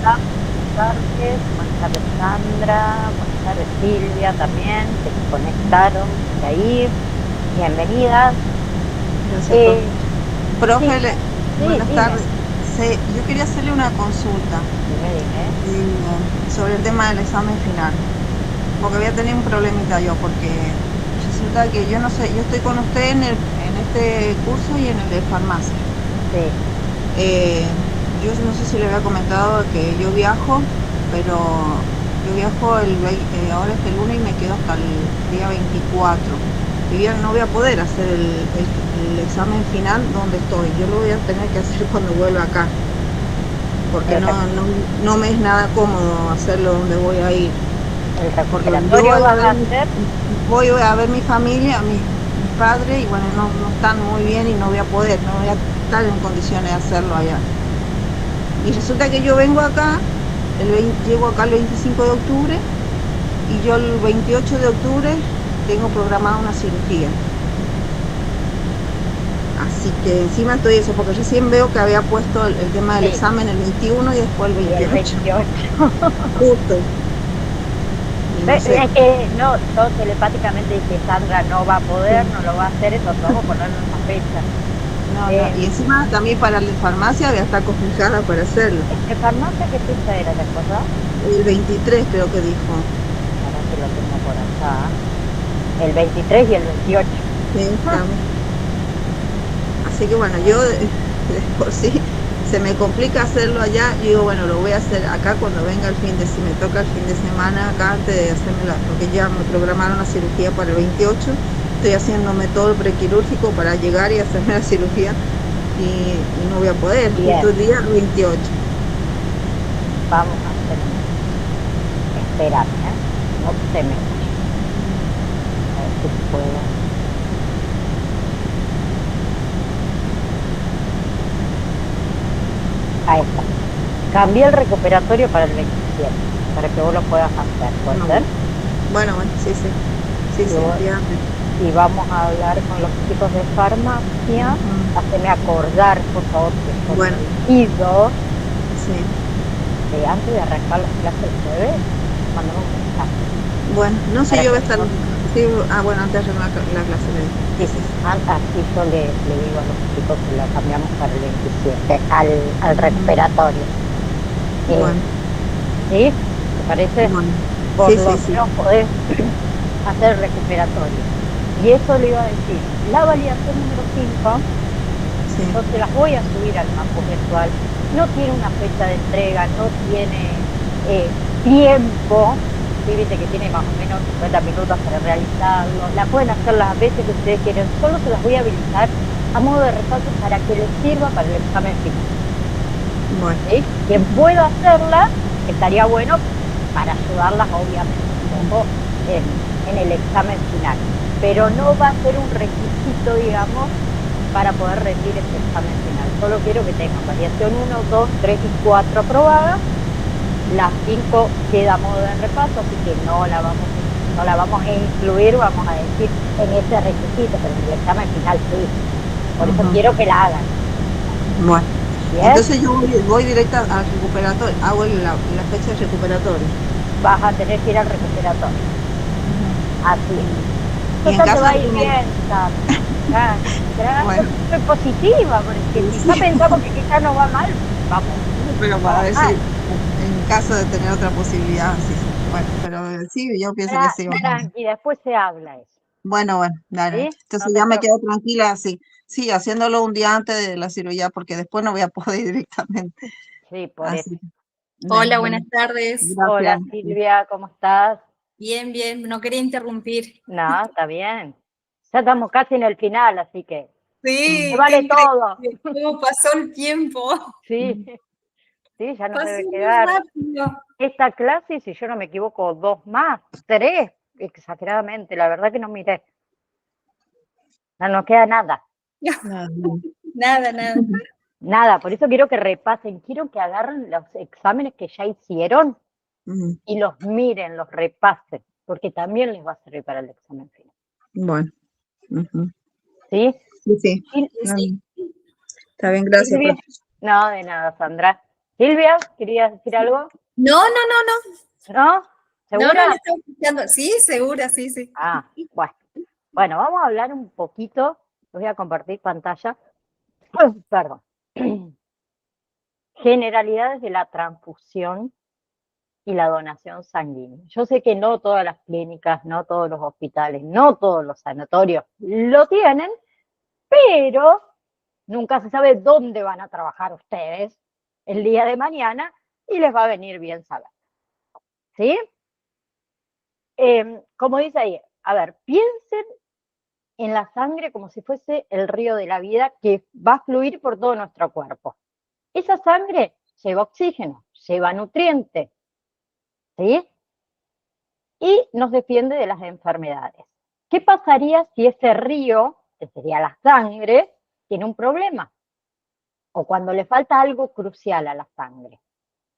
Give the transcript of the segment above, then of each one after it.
Hola, buenas tardes, buenas tardes Sandra, buenas tardes Silvia también, que se conectaron de ahí. Bienvenidas. Gracias, profe. Eh, sí, Profe, sí, buenas dime, tardes. Yo quería hacerle una consulta dime. sobre el tema del examen final, porque había tenido un problemita yo, porque resulta que yo no sé, yo estoy con usted en este curso y en el de farmacia. Sí, Eh, yo no sé si le había comentado que yo viajo, pero yo viajo ahora este lunes y me quedo hasta el día 24. Y ya no voy a poder hacer el examen final donde estoy. Yo lo voy a tener que hacer cuando vuelva acá, porque el, re- no me es nada cómodo hacerlo donde voy a ir. el Porque yo recuperatorio vas a hacer. voy a ver mi familia, mis padres, y bueno, no están muy bien y no voy a poder, no voy a estar en condiciones de hacerlo allá. Y resulta que yo vengo acá, llego acá el 25 de octubre y yo el 28 de octubre tengo programada una cirugía. Así que encima estoy eso, porque recién veo que había puesto el tema del Sí, examen el 21 y después el y el 28. 28. Justo. Y no sé. Es que no, yo telepáticamente dije, Sandra no va a poder, no lo va a hacer, entonces vamos a ponerle una fecha. No, no. Y Eh, encima también para el de farmacia voy a estar complicada para hacerlo. ¿De farmacia qué fecha era, te acordás? El 23 creo que dijo. Para que lo tengo por acá. El 23 y el 28. Sí, también. Así que bueno, yo Bueno, de por sí se me complica hacerlo allá. Yo digo, bueno, lo voy a hacer acá cuando venga si me toca el fin de semana, acá antes de porque ya me programaron la cirugía para el 28. Estoy haciéndome todo el prequirúrgico para llegar y hacerme la cirugía y no voy a poder, justo bien, el día 28. vamos a hacer una cosa. Espérame, ¿eh? No te me vayas. A ver si puedo. Ahí está. Cambié el recuperatorio para el 27, para que vos lo puedas hacer, ¿puede No, ser? bueno, sí, sí, sí, Y, sí, el vos- día antes. y vamos a hablar con los chicos de farmacia. Ujú. Haceme acordar, por favor, que yo me Bueno, olvido sí. de antes de arrancar las clases el jueves, mandame un mensaje Bueno, no sé, para yo voy a que estar, yo. sí, bueno, antes de arreglar la clase le digo. Sí, Sí, sí, sí. así yo le digo a los chicos que la cambiamos para el 27, al Ujú. recuperatorio. Eh, Bueno, ¿Sí? ¿Te parece? bueno, Por sí, lo sí, sí, menos podés hacer el recuperatorio. Y eso le iba a decir, la validación número 5 sí. yo se las voy a subir al Mapu virtual. No tiene una fecha de entrega, no tiene tiempo. Sí, viste que tiene más o menos 50 minutos para realizarlo. La pueden hacer las veces que ustedes quieran. Solo se las voy a habilitar a modo de repaso para que les sirva para el examen final. Bueno, ¿Sí? Quien ujú, pueda hacerla, estaría bueno para ayudarlas, obviamente, un poco en el examen final. Pero no va a ser un requisito, digamos, para poder rendir ese examen final. Solo quiero que tengan variación 1, 2, 3 y 4 aprobadas. Las 5 queda a modo de repaso, así que no la vamos a incluir, vamos a decir, en ese requisito, pero en el examen final sí. Por eso ujú. quiero que la hagan. Bueno, ¿Bien? entonces yo voy directa al recuperatorio, hago la fecha de recuperatorio. Vas a tener que ir al recuperatorio. Ujú. Así es. Y en Total, te caso va a de ir que me, bien, Sandra. Yo bueno, soy positiva, porque si ya sí, pensamos que quizás nos va mal, vamos, pero para vamos ver si mal. en caso de tener otra posibilidad, sí, sí. Bueno, pero sí, yo pienso que sí. Tranqui, después se habla eso, Bueno, bueno, dale. ¿sí? No Entonces te ya me quedo preocupes. tranquila así. Sí, haciéndolo un día antes de la cirugía, porque después no voy a poder ir directamente. Sí, por eso. Así. Hola, Bueno, buenas tardes. gracias. Hola Silvia, ¿cómo estás? Bien, bien, no quería interrumpir. No, está bien. Ya estamos casi en el final, así que se Mm. Sí, qué vale todo. increíble. ¿Cómo pasó el tiempo? Sí, sí, ya nos Pasó debe muy quedar rápido. esta clase, y si yo no me equivoco, dos más, tres, exageradamente, la verdad que no miré. No nos queda nada, Nada, no. Nada, nada. nada. Por eso quiero que repasen, quiero que agarren los exámenes que ya hicieron Mm. y los miren, los repasen, porque también les va a servir para el examen final. Bueno, ujú. ¿Sí? Sí, sí. Sil- No, Sí, está bien, gracias, Silvia, profe. no, de nada, Sandra. Silvia, ¿querías decir algo? No, no, no, no. ¿No? ¿Segura? No, no, le estaba escuchando. Sí, segura, sí, sí. Ah, bueno. Bueno, vamos a hablar un poquito, voy a compartir pantalla, perdón, generalidades de la transfusión y la donación sanguínea. Yo sé que no todas las clínicas, no todos los hospitales, no todos los sanatorios lo tienen, pero nunca se sabe dónde van a trabajar ustedes el día de mañana y les va a venir bien saber. ¿Sí? Como dice ahí, a ver, piensen en la sangre como si fuese el río de la vida que va a fluir por todo nuestro cuerpo. Esa sangre lleva oxígeno, lleva nutrientes, ¿sí? Y nos defiende de las enfermedades. ¿Qué pasaría si ese río, que sería la sangre, tiene un problema? O cuando le falta algo crucial a la sangre.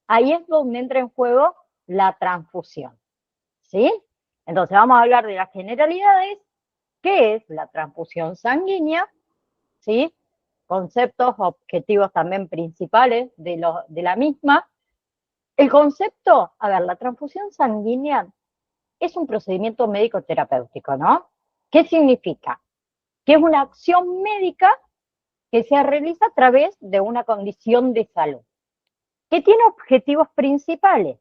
Ahí es donde entra en juego la transfusión, ¿sí? Entonces vamos a hablar de las generalidades, qué es la transfusión sanguínea, ¿sí? Conceptos, objetivos también principales de la misma. El concepto, a ver, la transfusión sanguínea es un procedimiento médico terapéutico, ¿no? ¿Qué significa? Que es una acción médica que se realiza a través de una condición de salud, que tiene objetivos principales.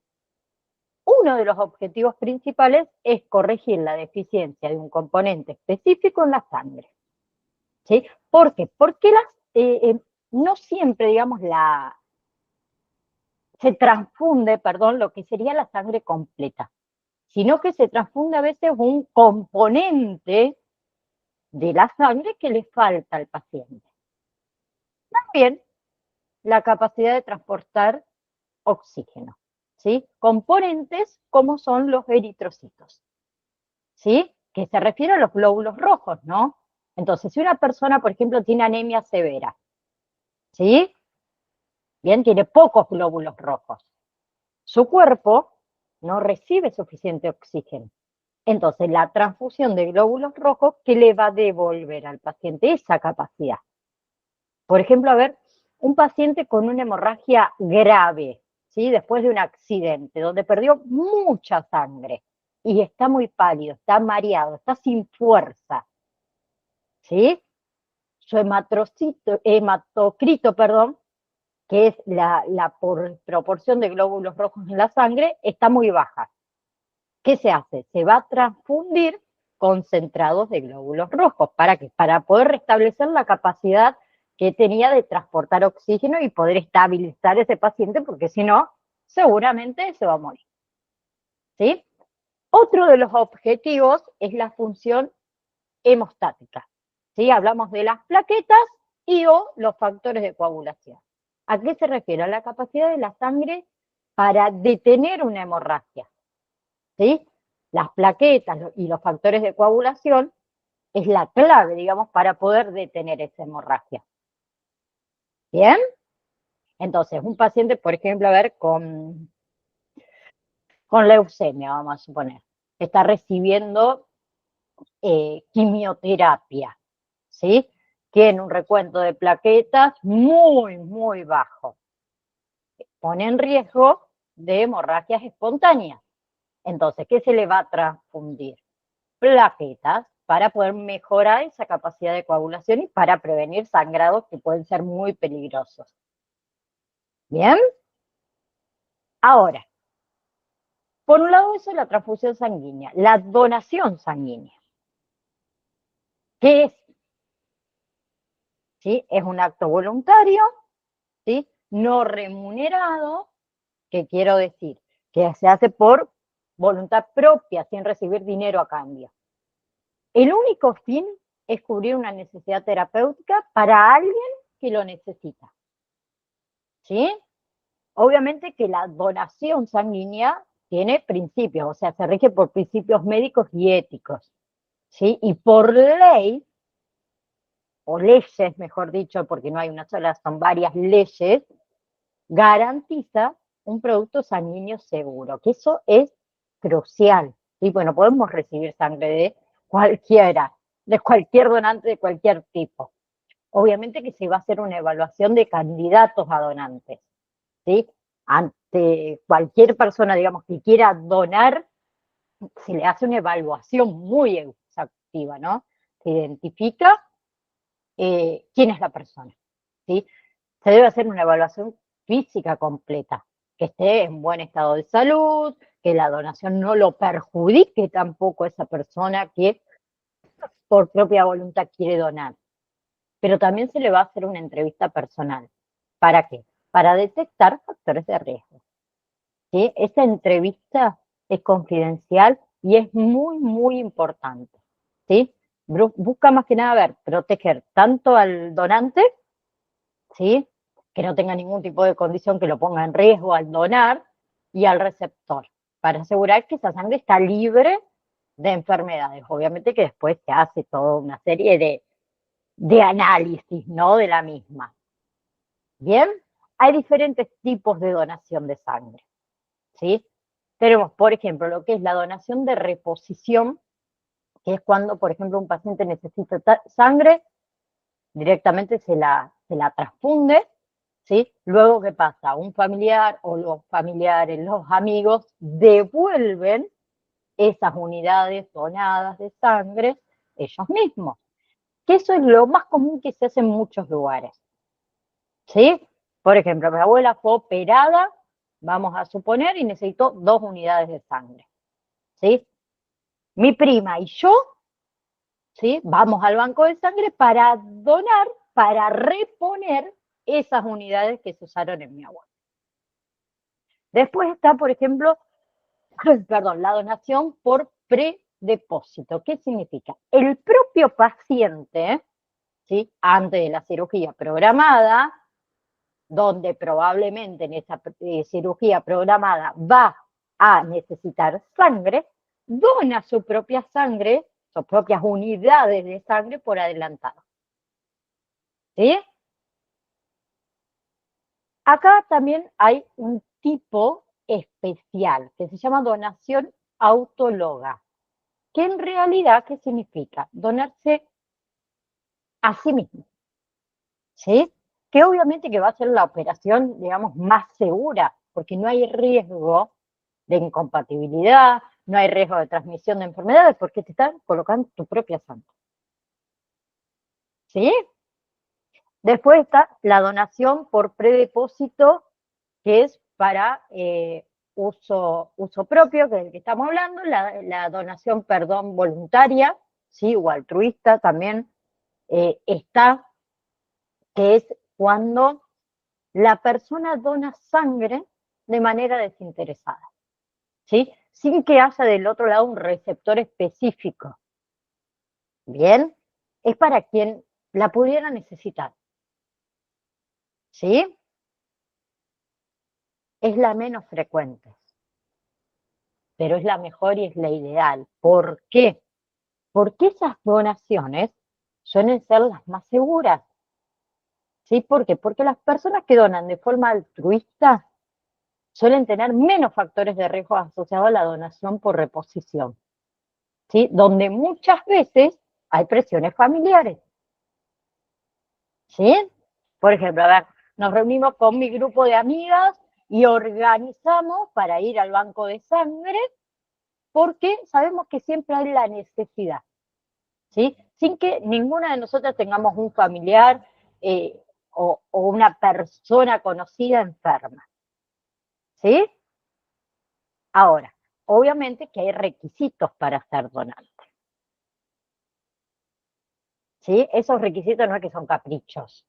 Uno de los objetivos principales es corregir la deficiencia de un componente específico en la sangre. ¿Sí? ¿Por qué? Porque no siempre, digamos, se transfunde, perdón, lo que sería la sangre completa, sino que se transfunde a veces un componente de la sangre que le falta al paciente. También la capacidad de transportar oxígeno, ¿sí? Componentes como son los eritrocitos, ¿sí? Que se refiere a los glóbulos rojos, ¿no? Entonces, si una persona, por ejemplo, tiene anemia severa, ¿sí? Bien, tiene pocos glóbulos rojos. Su cuerpo no recibe suficiente oxígeno. Entonces, la transfusión de glóbulos rojos, ¿qué le va a devolver al paciente? Esa capacidad. Por ejemplo, a ver, un paciente con una hemorragia grave, ¿sí? Después de un accidente, donde perdió mucha sangre y está muy pálido, está mareado, está sin fuerza, ¿sí? Su hematocrito, perdón, que es la proporción de glóbulos rojos en la sangre, está muy baja. ¿Qué se hace? Se va a transfundir concentrados de glóbulos rojos. ¿Para qué? Para poder restablecer la capacidad que tenía de transportar oxígeno y poder estabilizar ese paciente, porque si no, seguramente se va a morir. ¿Sí? Otro de los objetivos es la función hemostática. ¿Sí? Hablamos de las plaquetas y o los factores de coagulación. ¿A qué se refiere? A la capacidad de la sangre para detener una hemorragia. ¿Sí? Las plaquetas y los factores de coagulación es la clave, digamos, para poder detener esa hemorragia. ¿Bien? Entonces, un paciente, por ejemplo, a ver, con leucemia, vamos a suponer, está recibiendo quimioterapia, ¿sí? Tiene un recuento de plaquetas muy, muy bajo. Pone en riesgo de hemorragias espontáneas. Entonces, ¿qué se le va a transfundir? Plaquetas para poder mejorar esa capacidad de coagulación y para prevenir sangrados que pueden ser muy peligrosos. ¿Bien? Ahora, por un lado eso es la transfusión sanguínea, la donación sanguínea. ¿Qué es? ¿Sí? Es un acto voluntario, ¿sí? No remunerado, ¿qué quiero decir? Que se hace por voluntad propia, sin recibir dinero a cambio. El único fin es cubrir una necesidad terapéutica para alguien que lo necesita. ¿Sí? Obviamente que la donación sanguínea tiene principios, o sea, se rige por principios médicos y éticos, ¿sí? Y por ley, o leyes, mejor dicho, porque no hay una sola, son varias leyes, garantiza un producto sanguíneo seguro, que eso es crucial, ¿sí? Bueno, podemos recibir sangre de cualquiera, de cualquier donante de cualquier tipo. Obviamente que se va a hacer una evaluación de candidatos a donantes, ¿sí? Ante cualquier persona, digamos, que quiera donar, se le hace una evaluación muy exhaustiva, ¿no? Se identifica quién es la persona, ¿sí? Se debe hacer una evaluación física completa, que esté en buen estado de salud, que la donación no lo perjudique tampoco a esa persona que por propia voluntad quiere donar. Pero también se le va a hacer una entrevista personal. ¿Para qué? Para detectar factores de riesgo, ¿sí? Esa entrevista es confidencial y es muy, muy importante, ¿sí? Busca más que nada ver, proteger tanto al donante, ¿sí? Que no tenga ningún tipo de condición que lo ponga en riesgo al donar, y al receptor, para asegurar que esa sangre está libre de enfermedades. Obviamente que después se hace toda una serie de análisis, ¿no? De la misma. Bien, hay diferentes tipos de donación de sangre, ¿sí? Tenemos, por ejemplo, lo que es la donación de reposición, que es cuando, por ejemplo, un paciente necesita sangre, directamente se la transfunde, ¿sí? Luego, ¿qué pasa? Un familiar o los familiares, los amigos, devuelven esas unidades donadas de sangre ellos mismos. Que eso es lo más común que se hace en muchos lugares, ¿sí? Por ejemplo, mi abuela fue operada, vamos a suponer, y necesitó 2 unidades de sangre, ¿sí? Mi prima y yo, ¿sí? Vamos al banco de sangre para donar, para reponer esas unidades que se usaron en mi abuela. Después está, por ejemplo, perdón, la donación por predepósito. ¿Qué significa? El propio paciente, ¿sí? Antes de la cirugía programada, donde probablemente en esa cirugía programada va a necesitar sangre, dona su propia sangre, sus propias unidades de sangre por adelantado. ¿Sí? Acá también hay un tipo especial que se llama donación autóloga, que en realidad, ¿qué significa? Donarse a sí mismo, ¿sí? Que obviamente que va a ser la operación, digamos, más segura, porque no hay riesgo de incompatibilidad, no hay riesgo de transmisión de enfermedades, porque te están colocando tu propia sangre, ¿sí? Después está la donación por predepósito, que es para uso propio, que es el que estamos hablando, la donación, perdón, voluntaria, ¿sí? O altruista también está, que es cuando la persona dona sangre de manera desinteresada, ¿sí? Sin que haya del otro lado un receptor específico. Bien, es para quien la pudiera necesitar, ¿sí? Es la menos frecuente, pero es la mejor y es la ideal. ¿Por qué? Porque esas donaciones suelen ser las más seguras, ¿sí? ¿Por qué? Porque las personas que donan de forma altruista suelen tener menos factores de riesgo asociados a la donación por reposición, ¿sí? Donde muchas veces hay presiones familiares, ¿sí? Por ejemplo, a ver, nos reunimos con mi grupo de amigas y organizamos para ir al banco de sangre porque sabemos que siempre hay la necesidad, ¿sí? Sin que ninguna de nosotras tengamos un familiar o una persona conocida enferma, ¿sí? Ahora, obviamente que hay requisitos para ser donante, ¿sí? Esos requisitos no es que son caprichos,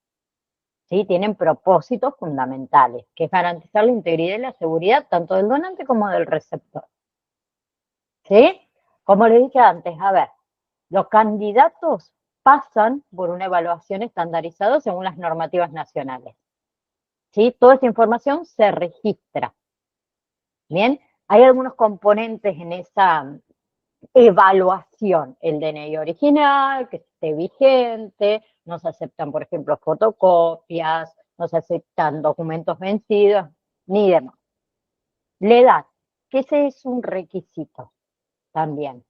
¿sí? Tienen propósitos fundamentales, que es garantizar la integridad y la seguridad tanto del donante como del receptor, ¿sí? Como les dije antes, a ver, los candidatos pasan por una evaluación estandarizada según las normativas nacionales, ¿sí? Toda esa información se registra, ¿bien? Hay algunos componentes en esa evaluación, el DNI original, que esté vigente, no se aceptan, por ejemplo, fotocopias, no se aceptan documentos vencidos, ni demás. La edad, que ese es un requisito también,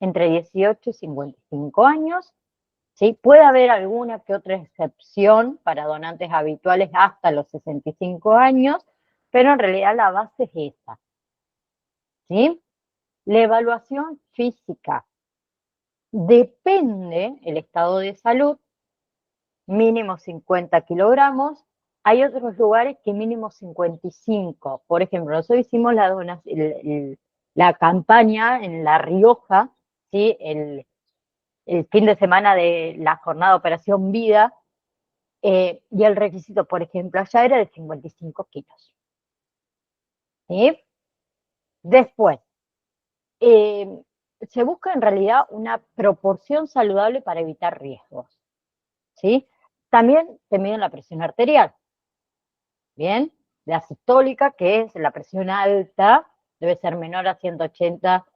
entre 18 y 55 años, ¿sí? Puede haber alguna que otra excepción para donantes habituales hasta los 65 años, pero en realidad la base es esa, ¿sí? La evaluación física depende el estado de salud, mínimo 50 kilogramos. Hay otros lugares que mínimo 55. Por ejemplo, nosotros hicimos la campaña en La Rioja, ¿sí? El fin de semana de la jornada de Operación Vida, y el requisito, por ejemplo, allá era de 55 kilos. ¿Sí? Después, eh, se busca en realidad una proporción saludable para evitar riesgos. ¿Sí? También se mide la presión arterial. Bien, la sistólica, que es la presión alta, debe ser menor a 180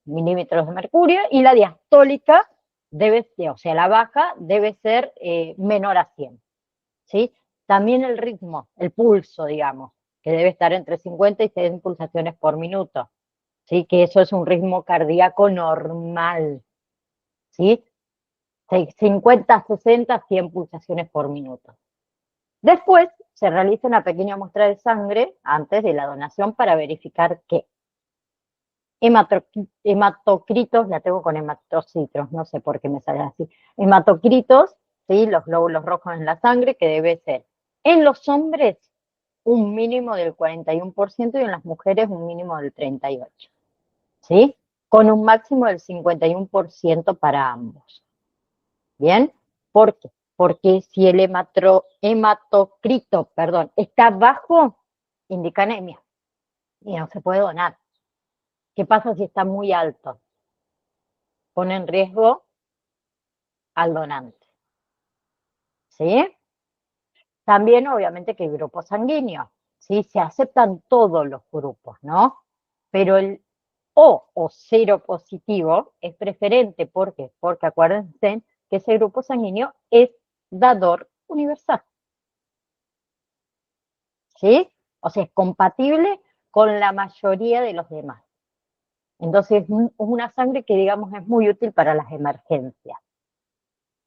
milímetros de mercurio, y la diastólica debe ser, o sea, la baja debe ser menor a 100. ¿Sí? También el ritmo, el pulso, digamos, que debe estar entre 50 y 100 pulsaciones por minuto. ¿Sí? Que eso es un ritmo cardíaco normal. ¿Sí? 50, 60, 100 pulsaciones por minuto. Después se realiza una pequeña muestra de sangre antes de la donación para verificar que hematocritos, la tengo con hematocitos, no sé por qué me sale así, hematocritos, ¿sí? Los glóbulos rojos en la sangre, que debe ser en los hombres un mínimo del 41% y en las mujeres un mínimo del 38%, ¿sí? Con un máximo del 51% para ambos. ¿Bien? ¿Por qué? Porque si el hematocrito, está bajo, indica anemia y no se puede donar. ¿Qué pasa si está muy alto? Pone en riesgo al donante. ¿Sí? También, obviamente, que hay grupos sanguíneos. ¿Sí? Se aceptan todos los grupos, ¿no? Pero el O cero positivo es preferente. ¿Por qué? Porque acuérdense que ese grupo sanguíneo es dador universal. ¿Sí? O sea, es compatible con la mayoría de los demás. Entonces, es una sangre que, digamos, es muy útil para las emergencias.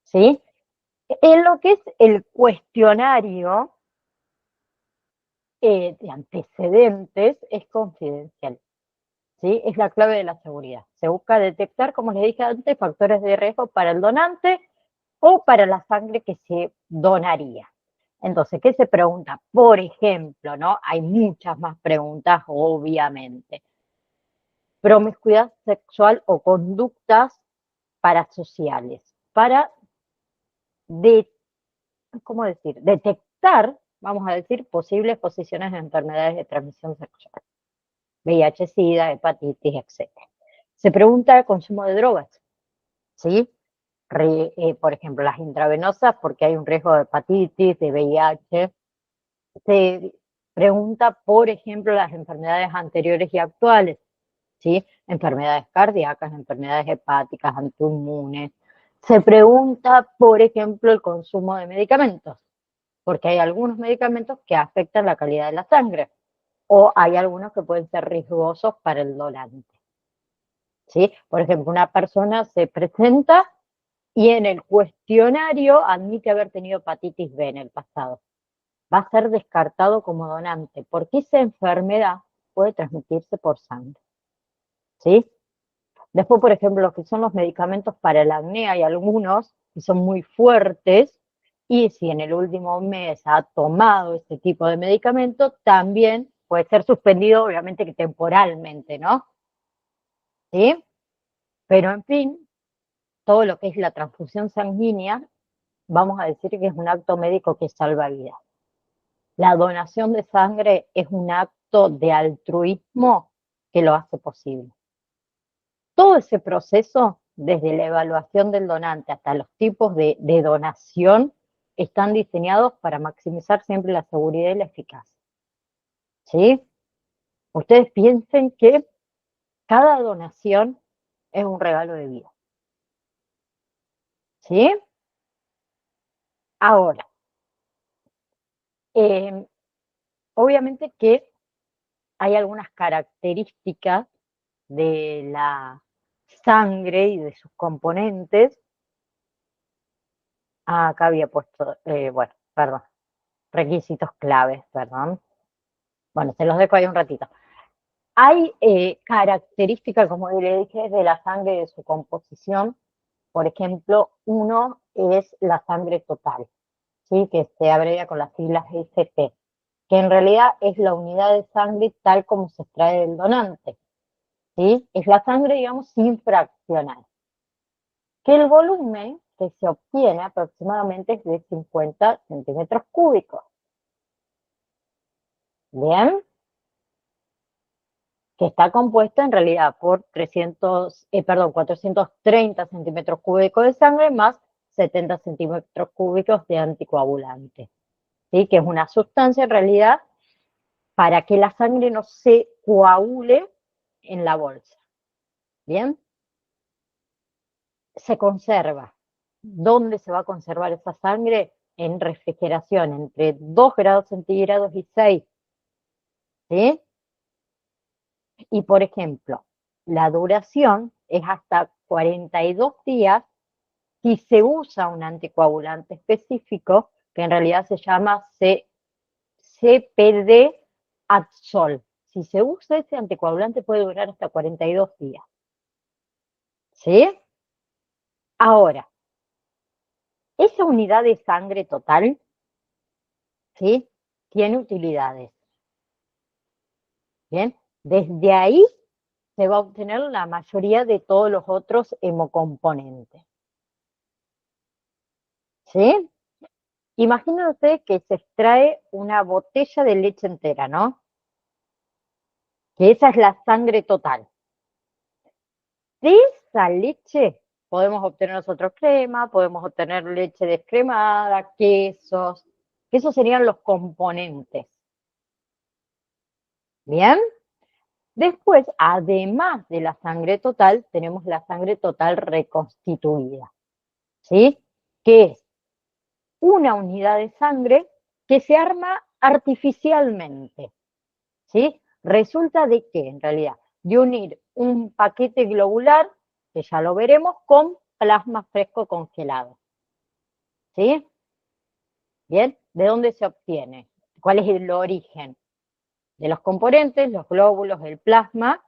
¿Sí? En lo que es el cuestionario de antecedentes, es confidencial. ¿Sí? Es la clave de la seguridad. Se busca detectar, como les dije antes, factores de riesgo para el donante o para la sangre que se donaría. Entonces, ¿qué se pregunta? Por ejemplo, ¿no? Hay muchas más preguntas, obviamente. Promiscuidad sexual o conductas parasociales, para ¿cómo decir? Detectar, vamos a decir, posibles posiciones de enfermedades de transmisión sexual, VIH, SIDA, hepatitis, etc. Se pregunta el consumo de drogas, ¿sí? Por ejemplo, las intravenosas, porque hay un riesgo de hepatitis, de VIH. Se pregunta, por ejemplo, las enfermedades anteriores y actuales, ¿sí? Enfermedades cardíacas, enfermedades hepáticas, autoinmunes. Se pregunta, por ejemplo, el consumo de medicamentos, porque hay algunos medicamentos que afectan la calidad de la sangre, o hay algunos que pueden ser riesgosos para el donante. ¿Sí? Por ejemplo, una persona se presenta y en el cuestionario admite haber tenido hepatitis B en el pasado. Va a ser descartado como donante, porque esa enfermedad puede transmitirse por sangre. ¿Sí? Después, por ejemplo, lo que son los medicamentos para el acné, hay algunos que son muy fuertes, y si en el último mes ha tomado este tipo de medicamento, también puede ser suspendido, obviamente que temporalmente, ¿no? ¿Sí? Pero en fin, todo lo que es la transfusión sanguínea, vamos a decir que es un acto médico que salva vidas. La donación de sangre es un acto de altruismo que lo hace posible. Todo ese proceso, desde la evaluación del donante hasta los tipos de donación, están diseñados para maximizar siempre la seguridad y la eficacia. ¿Sí? Ustedes piensen que cada donación es un regalo de vida. ¿Sí? Ahora, eh, obviamente que hay algunas características de la sangre y de sus componentes. Acá había puesto, bueno, perdón, requisitos claves, perdón. Bueno, se los dejo ahí un ratito. Hay características, como le dije, de la sangre, de su composición. Por ejemplo, uno es la sangre total, ¿sí? Que se abrevia con las siglas ST, que en realidad es la unidad de sangre tal como se extrae del donante, ¿sí? Es la sangre, digamos, sin fraccionar. Que el volumen que se obtiene aproximadamente es de 50 centímetros cúbicos. Bien, que está compuesto en realidad por 430 centímetros cúbicos de sangre más 70 centímetros cúbicos de anticoagulante, ¿sí? Que es una sustancia en realidad para que la sangre no se coagule en la bolsa. Bien, se conserva. ¿Dónde se va a conservar esa sangre? En refrigeración, entre 2 grados centígrados y 6. ¿Sí? Y por ejemplo, la duración es hasta 42 días si se usa un anticoagulante específico, que en realidad se llama CPD Adsol. Si se usa ese anticoagulante puede durar hasta 42 días. ¿Sí? Ahora, esa unidad de sangre total, ¿sí? Tiene utilidades. Bien, desde ahí se va a obtener la mayoría de todos los otros hemocomponentes. ¿Sí? Imagínense que se extrae una botella de leche entera, ¿no? Que esa es la sangre total. De esa leche podemos obtener nosotros crema, podemos obtener leche descremada, quesos. Esos serían los componentes. ¿Bien? Después, además de la sangre total, tenemos la sangre total reconstituida, ¿sí? Que es una unidad de sangre que se arma artificialmente, ¿sí? Resulta de que, en realidad, de unir un paquete globular, que ya lo veremos, con plasma fresco congelado, ¿sí? Bien, ¿de dónde se obtiene? ¿Cuál es el origen? De los componentes, los glóbulos, el plasma,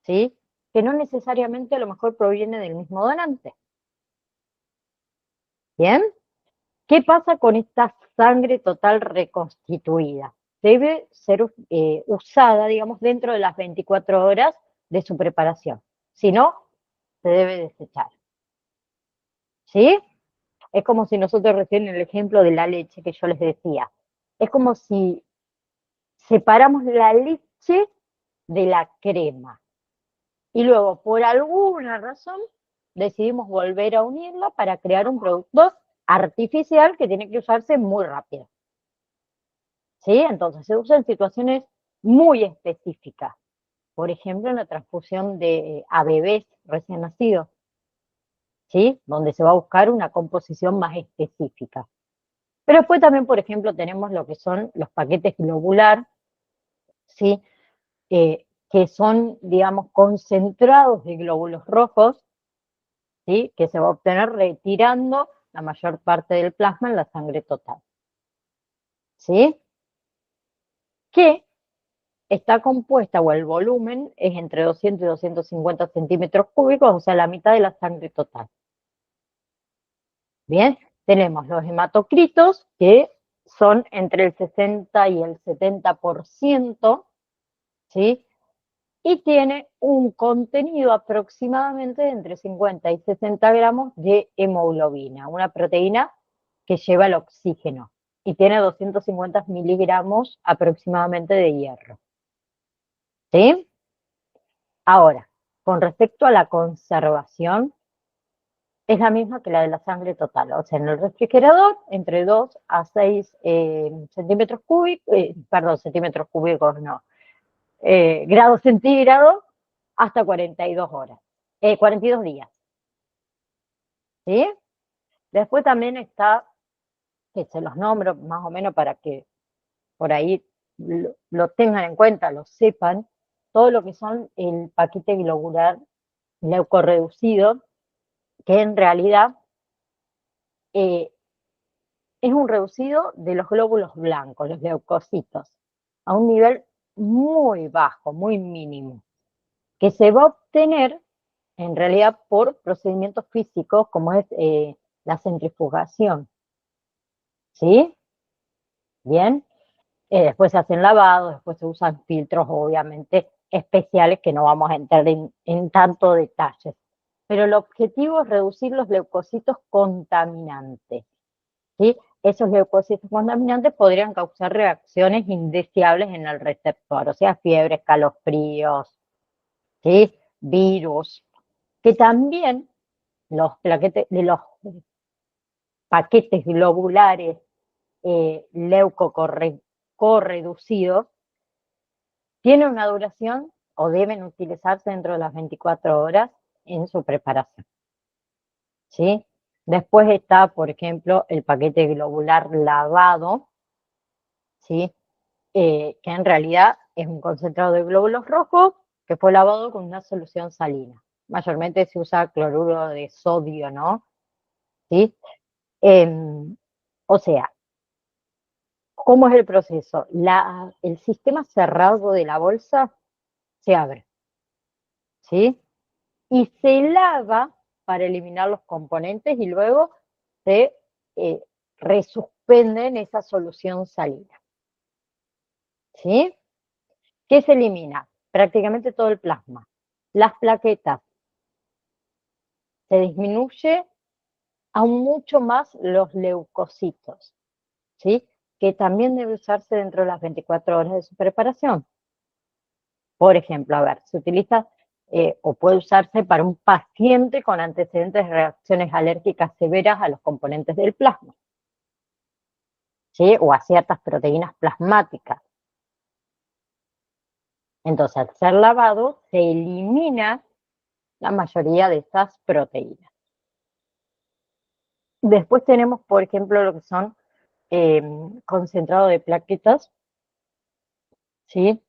¿sí? Que no necesariamente a lo mejor proviene del mismo donante. ¿Bien? ¿Qué pasa con esta sangre total reconstituida? Debe ser usada, digamos, dentro de las 24 horas de su preparación. Si no, se debe desechar. ¿Sí? Es como si nosotros recién en el ejemplo de la leche que yo les decía, es como si separamos la leche de la crema y luego por alguna razón decidimos volver a unirla para crear un producto artificial que tiene que usarse muy rápido. ¿Sí? Entonces se usa en situaciones muy específicas. Por ejemplo, en la transfusión a bebés recién nacidos, ¿sí? Donde se va a buscar una composición más específica. Pero después también, por ejemplo, tenemos lo que son los paquetes globular, ¿sí? Que son, digamos, concentrados de glóbulos rojos, ¿sí? Que se va a obtener retirando la mayor parte del plasma en la sangre total. ¿Sí? Que está compuesta, o el volumen es entre 200 y 250 centímetros cúbicos, o sea, la mitad de la sangre total. Bien, tenemos los hematocritos, que son entre el 60 y el 70%, ¿sí? Y tiene un contenido aproximadamente de entre 50 y 60 gramos de hemoglobina, una proteína que lleva el oxígeno, y tiene 250 miligramos aproximadamente de hierro. ¿Sí? Ahora, con respecto a la conservación, es la misma que la de la sangre total. O sea, en el refrigerador, entre 2 a 6 centímetros cúbicos, perdón, centímetros cúbicos no, grados centígrados, hasta 42 horas, 42 días. ¿Sí? Después también está, que se los nombro más o menos para que por ahí lo tengan en cuenta, lo sepan, todo lo que son el paquete globular leucorreducido, que en realidad es un reducido de los glóbulos blancos, los leucocitos. a un nivel muy bajo, muy mínimo, que se va a obtener en realidad por procedimientos físicos como es la centrifugación. ¿Sí? Bien. Después se hacen lavados, después se usan filtros obviamente especiales que no vamos a entrar en tanto detalle. Pero el objetivo es reducir los leucocitos contaminantes. ¿Sí? Esos leucocitos contaminantes podrían causar reacciones indeseables en el receptor, o sea, fiebre, escalofríos, ¿sí? Virus, que también los paquetes globulares leucocorreducidos tienen una duración o deben utilizarse dentro de las 24 horas en su preparación. ¿Sí? Después está, por ejemplo, el paquete globular lavado, ¿sí? Que en realidad es un concentrado de glóbulos rojos que fue lavado con una solución salina. Mayormente se usa cloruro de sodio, ¿no? ¿Sí? O sea, ¿cómo es el proceso? El sistema cerrado de la bolsa se abre, ¿sí? Y se lava para eliminar los componentes y luego se resuspende en esa solución salina, ¿sí? ¿Qué se elimina? Prácticamente todo el plasma. Las plaquetas, se disminuye aún mucho más los leucocitos, ¿sí? Que también debe usarse dentro de las 24 horas de su preparación. Por ejemplo, a ver, se utiliza o puede usarse para un paciente con antecedentes de reacciones alérgicas severas a los componentes del plasma, ¿sí? O a ciertas proteínas plasmáticas. Entonces, al ser lavado, se elimina la mayoría de esas proteínas. Después tenemos, por ejemplo, lo que son concentrado de plaquetas, ¿sí?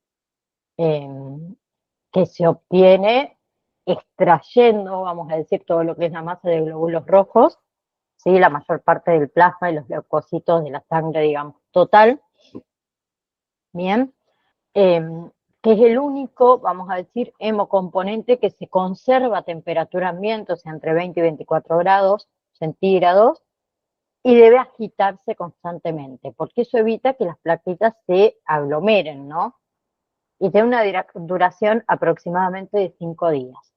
Que se obtiene extrayendo, vamos a decir, todo lo que es la masa de glóbulos rojos, ¿sí? La mayor parte del plasma y los leucocitos de la sangre, digamos, total. Bien. Que es el único, vamos a decir, hemocomponente que se conserva a temperatura ambiente, o sea, entre 20 y 24 grados centígrados, y debe agitarse constantemente, porque eso evita que las plaquetas se aglomeren, ¿no? Y tiene una duración aproximadamente de 5 días.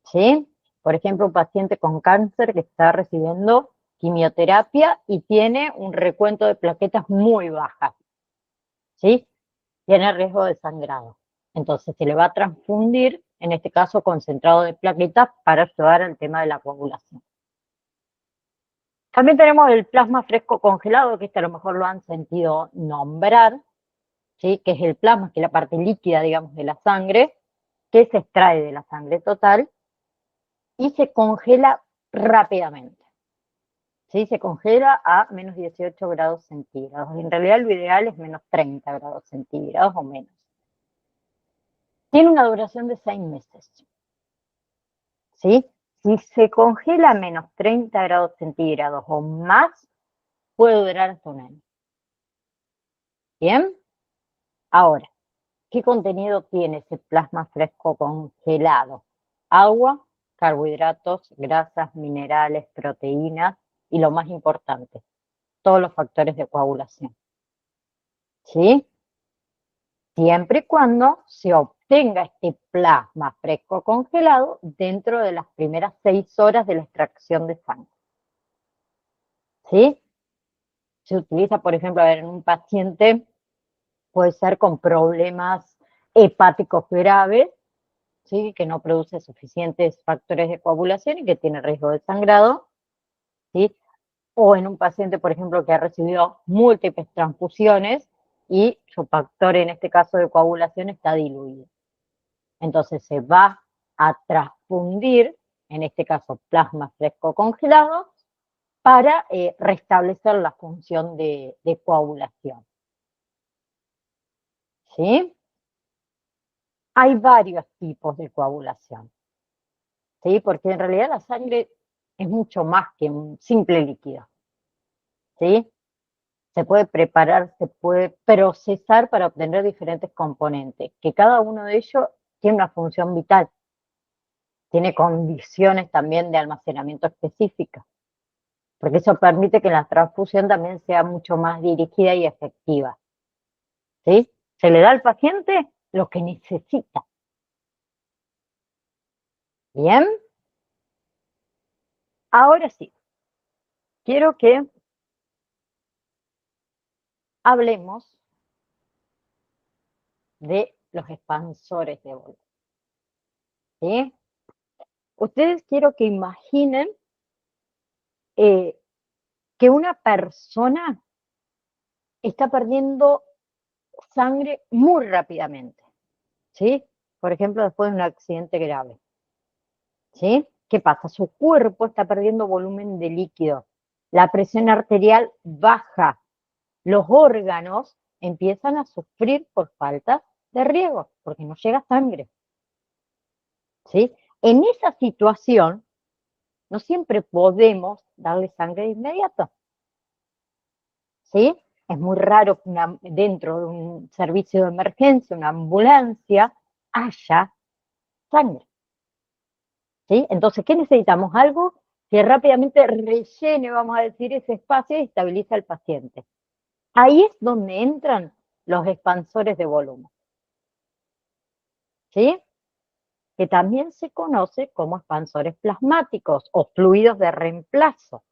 ¿Sí? Por ejemplo, un paciente con cáncer que está recibiendo quimioterapia y tiene un recuento de plaquetas muy bajas, ¿sí? Tiene riesgo de sangrado. Entonces se le va a transfundir, en este caso concentrado de plaquetas, para ayudar al tema de la coagulación. También tenemos el plasma fresco congelado, que a lo mejor lo han sentido nombrar, ¿sí? Que es el plasma, que es la parte líquida, digamos, de la sangre, que se extrae de la sangre total y se congela rápidamente. ¿Sí? Se congela a menos 18 grados centígrados. En realidad lo ideal es menos 30 grados centígrados o menos. Tiene una duración de 6 meses. ¿Sí? Si se congela a menos 30 grados centígrados o más, puede durar hasta un año. ¿Bien? Ahora, ¿qué contenido tiene ese plasma fresco congelado? Agua, carbohidratos, grasas, minerales, proteínas y lo más importante, todos los factores de coagulación. ¿Sí? Siempre y cuando se obtenga este plasma fresco congelado dentro de las primeras 6 horas de la extracción de sangre. ¿Sí? Se utiliza, por ejemplo, en un paciente, puede ser con problemas hepáticos graves, ¿sí? Que no produce suficientes factores de coagulación y que tiene riesgo de sangrado, ¿sí? O en un paciente, por ejemplo, que ha recibido múltiples transfusiones y su factor, en este caso de coagulación, está diluido. Entonces se va a transfundir, en este caso plasma fresco congelado, para restablecer la función de coagulación. ¿Sí? Hay varios tipos de coagulación, ¿sí? Porque en realidad la sangre es mucho más que un simple líquido, ¿sí? se puede preparar, se puede procesar para obtener diferentes componentes, que cada uno de ellos tiene una función vital, tiene condiciones también de almacenamiento específicas, porque eso permite que la transfusión también sea mucho más dirigida y efectiva. ¿Sí? Se le da al paciente lo que necesita. Bien. Ahora sí, quiero que hablemos de los expansores de volumen. ¿Sí? Ustedes quiero que imaginen que una persona está perdiendo sangre muy rápidamente. ¿Sí? Por ejemplo, después de un accidente grave. ¿Sí? ¿Qué pasa? Su cuerpo está perdiendo volumen de líquido. La presión arterial baja. Los órganos empiezan a sufrir por falta de riego, porque no llega sangre. ¿Sí? En esa situación, no siempre podemos darle sangre de inmediato. ¿Sí? Es muy raro que dentro de un servicio de emergencia, una ambulancia, haya sangre. ¿Sí? Entonces, ¿qué necesitamos? Algo que rápidamente rellene, vamos a decir, ese espacio y estabilice al paciente. Ahí es donde entran los expansores de volumen. ¿Sí? Que también se conoce como expansores plasmáticos o fluidos de reemplazo.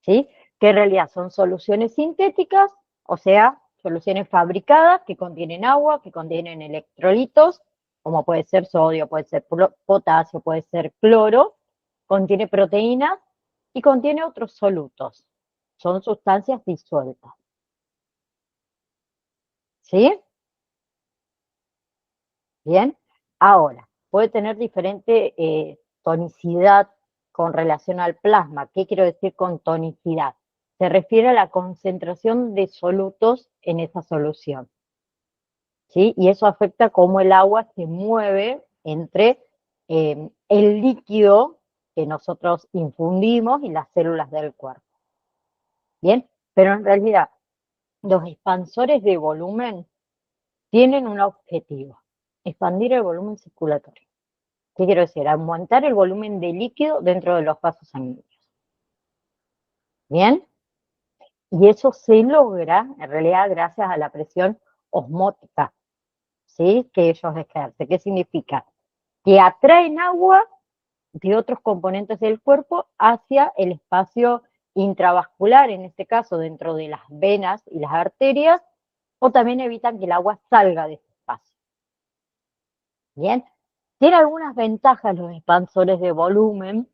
¿Sí? Que en realidad son soluciones sintéticas, o sea, soluciones fabricadas que contienen agua, que contienen electrolitos, como puede ser sodio, puede ser potasio, puede ser cloro, contiene proteínas y contiene otros solutos. Son sustancias disueltas. ¿Sí? Bien. Ahora, puede tener diferente tonicidad con relación al plasma. ¿Qué quiero decir con tonicidad? Se refiere a la concentración de solutos en esa solución. ¿Sí? Y eso afecta cómo el agua se mueve entre el líquido que nosotros infundimos y las células del cuerpo. Bien, pero en realidad los expansores de volumen tienen un objetivo: expandir el volumen circulatorio. ¿Qué quiero decir? Aumentar el volumen de líquido dentro de los vasos sanguíneos. ¿Bien? Y eso se logra, en realidad, gracias a la presión osmótica, ¿sí? Que ellos ejercen. ¿Qué significa? Que atraen agua de otros componentes del cuerpo hacia el espacio intravascular, en este caso dentro de las venas y las arterias, o también evitan que el agua salga de ese espacio. ¿Bien? Tiene algunas ventajas los expansores de volumen,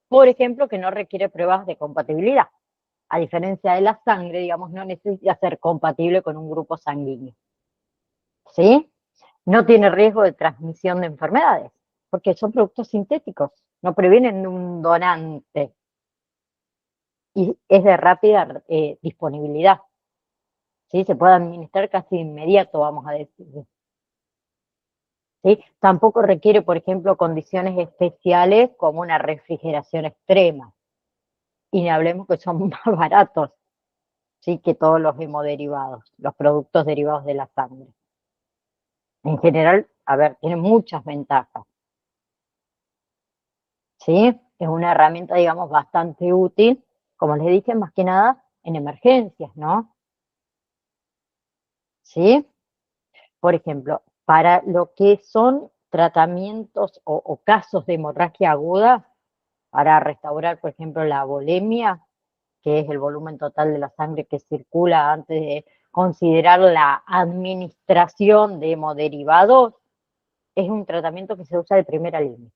por ejemplo, que no requiere pruebas de compatibilidad. A diferencia de la sangre, digamos, no necesita ser compatible con un grupo sanguíneo. ¿Sí? No tiene riesgo de transmisión de enfermedades, porque son productos sintéticos, no previenen de un donante y es de rápida disponibilidad. ¿Sí? Se puede administrar casi de inmediato, vamos a decir. ¿Sí? Tampoco requiere, por ejemplo, condiciones especiales como una refrigeración extrema. Y ni hablemos que son más baratos, ¿sí? Que todos los hemoderivados, los productos derivados de la sangre. En general, a ver, tiene muchas ventajas. ¿Sí? Es una herramienta, digamos, bastante útil, como les dije, más que nada en emergencias, ¿no? ¿Sí? Por ejemplo, para lo que son tratamientos o casos de hemorragia aguda, para restaurar, por ejemplo, la volemia, que es el volumen total de la sangre que circula antes de considerar la administración de hemoderivados, es un tratamiento que se usa de primera línea.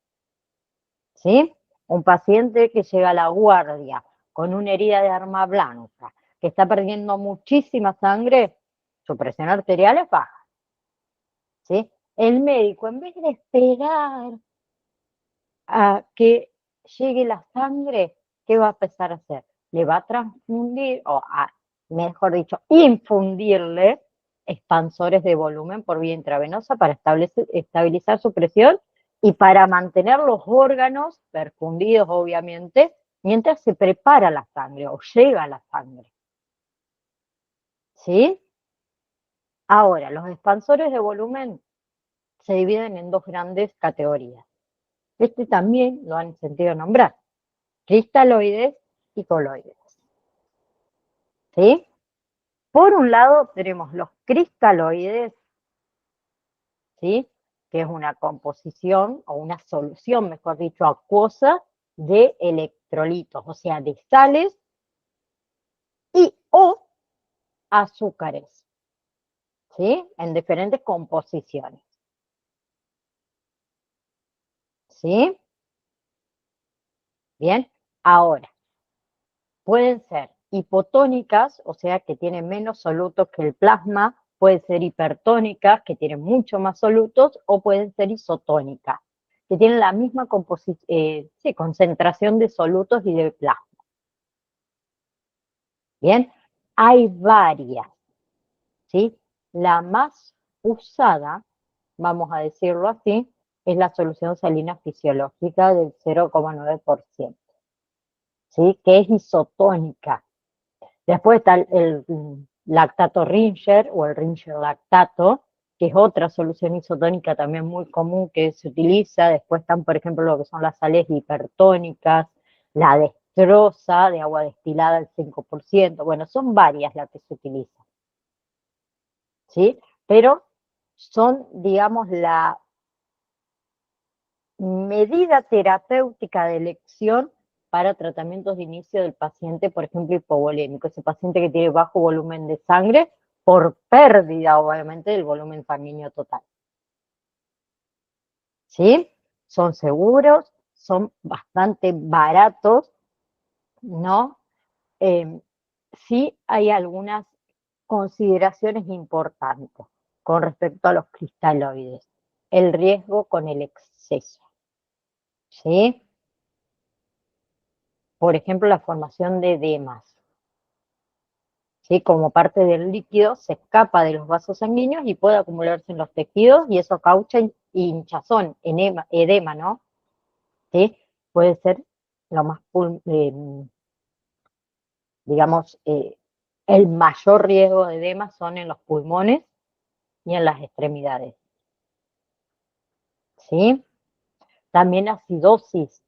¿Sí? Un paciente que llega a la guardia con una herida de arma blanca, que está perdiendo muchísima sangre, su presión arterial es baja. ¿Sí? El médico, en vez de esperar a que llegue la sangre, ¿qué va a empezar a hacer? Le va a transfundir, mejor dicho, infundirle expansores de volumen por vía intravenosa para estabilizar su presión y para mantener los órganos perfundidos, obviamente, mientras se prepara la sangre o llega la sangre. ¿Sí? Ahora, los expansores de volumen se dividen en dos grandes categorías. Este también lo han sentido nombrar, cristaloides y coloides. ¿Sí? Por un lado tenemos los cristaloides, ¿sí? Que es una composición o una solución, mejor dicho, acuosa de electrolitos, o sea, de sales y o azúcares, ¿sí? En diferentes composiciones. ¿Sí? Bien, ahora, pueden ser hipotónicas, o sea, que tienen menos solutos que el plasma, pueden ser hipertónicas, que tienen mucho más solutos, o pueden ser isotónicas, que tienen la misma sí, concentración de solutos y de plasma. Bien, hay varias, ¿sí? La más usada, vamos a decirlo así, es la solución salina fisiológica del 0,9%, ¿sí? Que es isotónica. Después está el lactato Ringer o el Ringer lactato, que es otra solución isotónica también muy común que se utiliza. Después están, por ejemplo, lo que son las sales hipertónicas, la destroza de agua destilada al 5%. Bueno, son varias las que se utilizan, ¿sí? Pero son, digamos, la medida terapéutica de elección para tratamientos de inicio del paciente, por ejemplo, hipovolémico, ese paciente que tiene bajo volumen de sangre por pérdida, obviamente, del volumen sanguíneo total. ¿Sí? Son seguros, son bastante baratos, ¿no? Sí hay algunas consideraciones importantes con respecto a los cristaloides. El riesgo con el exceso, ¿sí? Por ejemplo, la formación de edemas, ¿sí? Como parte del líquido se escapa de los vasos sanguíneos y puede acumularse en los tejidos y eso causa hinchazón, edema, ¿no? ¿Sí? Puede ser lo más, digamos, el mayor riesgo de edema son en los pulmones y en las extremidades, ¿sí? También acidosis,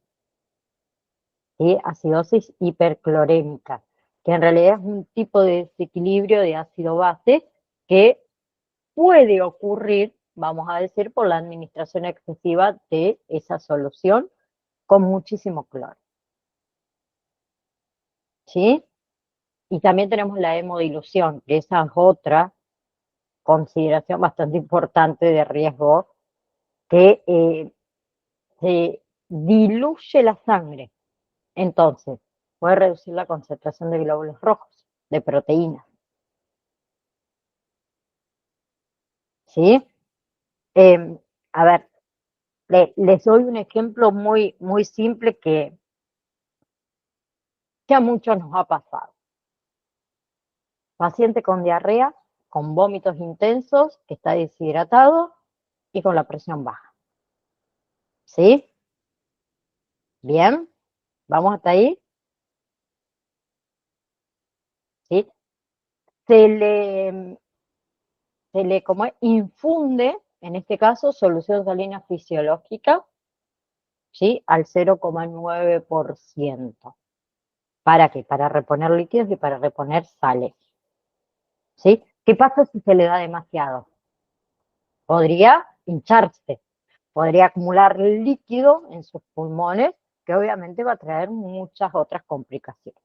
¿sí? Acidosis hiperclorémica, que en realidad es un tipo de desequilibrio de ácido-base que puede ocurrir, vamos a decir, por la administración excesiva de esa solución con muchísimo cloro, ¿sí? Y también tenemos la hemodilución, que esa es otra consideración bastante importante de riesgo, que se diluye la sangre. Entonces, puede reducir la concentración de glóbulos rojos, de proteínas, ¿sí? A ver, les doy un ejemplo muy, muy simple que a muchos nos ha pasado. Paciente con diarrea, con vómitos intensos, que está deshidratado y con la presión baja. ¿Sí? Bien, vamos hasta ahí. ¿Sí? Se le, como infunde, en este caso, solución salina fisiológica, ¿sí? Al 0,9%. ¿Para qué? Para reponer líquidos y para reponer sales. ¿Sí? ¿Qué pasa si se le da demasiado? Podría hincharse, podría acumular líquido en sus pulmones, que obviamente va a traer muchas otras complicaciones.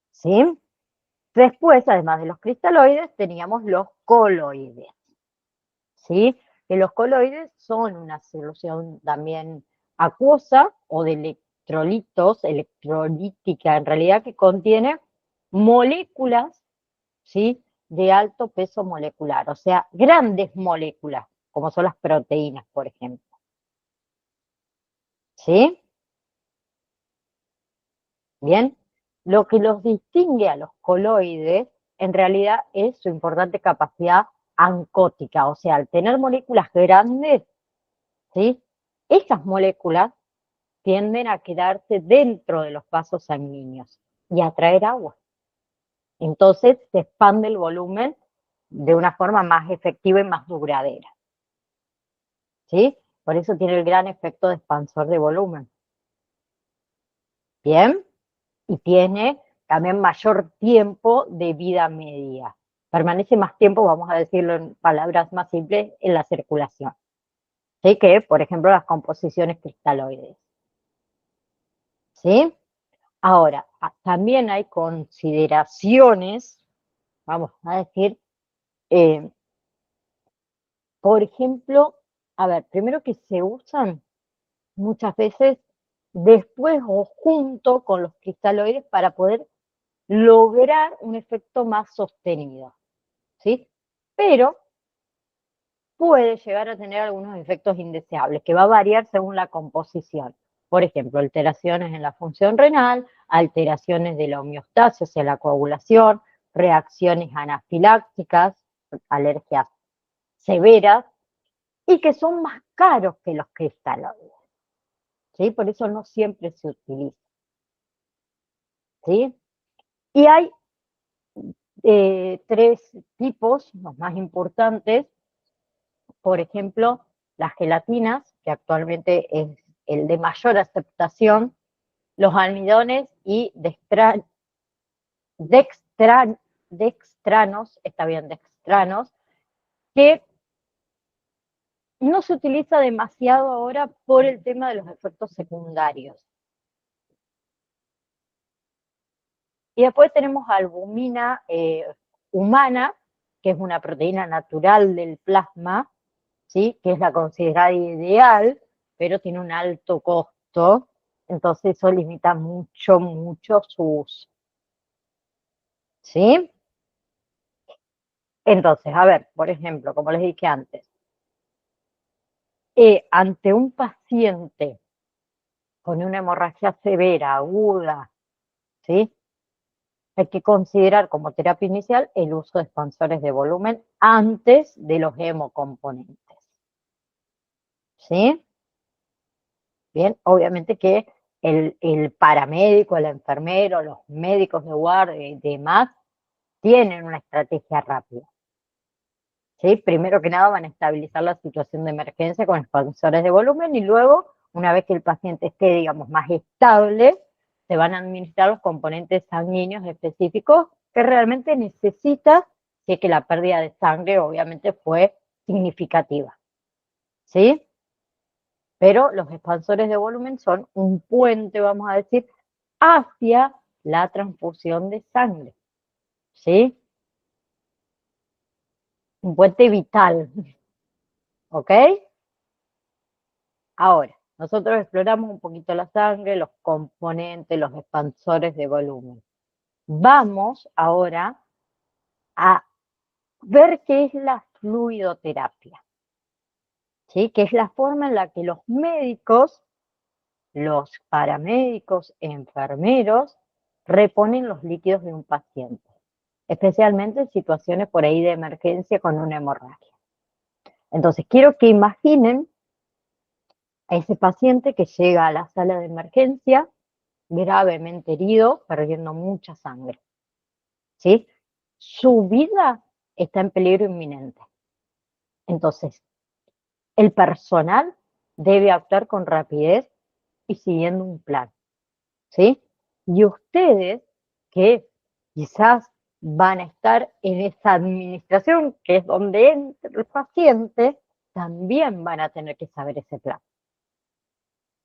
¿Sí? Después, además de los cristaloides, teníamos los coloides. ¿Sí? Que los coloides son una solución también acuosa o de electrolitos, electrolítica en realidad, que contiene moléculas, ¿sí? De alto peso molecular, o sea, grandes moléculas, como son las proteínas, por ejemplo. ¿Sí? Bien. Lo que los distingue a los coloides, en realidad, es su importante capacidad ancótica, o sea, al tener moléculas grandes, ¿sí? Esas moléculas tienden a quedarse dentro de los vasos sanguíneos y a atraer agua. Entonces se expande el volumen de una forma más efectiva y más duradera. ¿Sí? Por eso tiene el gran efecto de expansor de volumen. ¿Bien? Y tiene también mayor tiempo de vida media. Permanece más tiempo, vamos a decirlo en palabras más simples, en la circulación. ¿Sí? Que, por ejemplo, las composiciones cristaloides. ¿Sí? Ahora, también hay consideraciones, vamos a decir, por ejemplo, a ver, primero que se usan muchas veces después o junto con los cristaloides para poder lograr un efecto más sostenido, ¿sí? Pero puede llegar a tener algunos efectos indeseables, que va a variar según la composición. Por ejemplo, alteraciones en la función renal, alteraciones de la homeostasis, o sea, la coagulación, reacciones anafilácticas, alergias severas, y que son más caros que los cristaloides, ¿sí? Por eso no siempre se utiliza, ¿sí? Y hay tres tipos, los más importantes, por ejemplo, las gelatinas, que actualmente es el de mayor aceptación, los almidones y dextranos, está bien, dextranos, que no se utiliza demasiado ahora por el tema de los efectos secundarios. Y después tenemos albumina humana, que es una proteína natural del plasma, ¿sí? Que es la considerada ideal, pero tiene un alto costo, entonces eso limita mucho, mucho su uso. ¿Sí? Entonces, a ver, por ejemplo, como les dije antes, ante un paciente con una hemorragia severa, aguda, ¿sí? Hay que considerar como terapia inicial el uso de expansores de volumen antes de los hemocomponentes. ¿Sí? Bien, obviamente que el paramédico, el enfermero, los médicos de guardia y demás tienen una estrategia rápida. ¿Sí? Primero que nada van a estabilizar la situación de emergencia con expansores de volumen y luego, una vez que el paciente esté, digamos, más estable, se van a administrar los componentes sanguíneos específicos que realmente necesita, si es que la pérdida de sangre obviamente fue significativa. ¿Sí? Pero los expansores de volumen son un puente, vamos a decir, hacia la transfusión de sangre. ¿Sí? Un puente vital. ¿Ok? Ahora, nosotros exploramos un poquito la sangre, los componentes, los expansores de volumen. Vamos ahora a ver qué es la fluidoterapia, ¿sí? Que es la forma en la que los médicos, los paramédicos, enfermeros, reponen los líquidos de un paciente, especialmente en situaciones por ahí de emergencia con una hemorragia. Entonces, quiero que imaginen a ese paciente que llega a la sala de emergencia gravemente herido, perdiendo mucha sangre, ¿sí? Su vida está en peligro inminente. Entonces, el personal debe actuar con rapidez y siguiendo un plan, ¿sí? Y ustedes, que quizás van a estar en esa administración, que es donde entra el paciente, también van a tener que saber ese plan,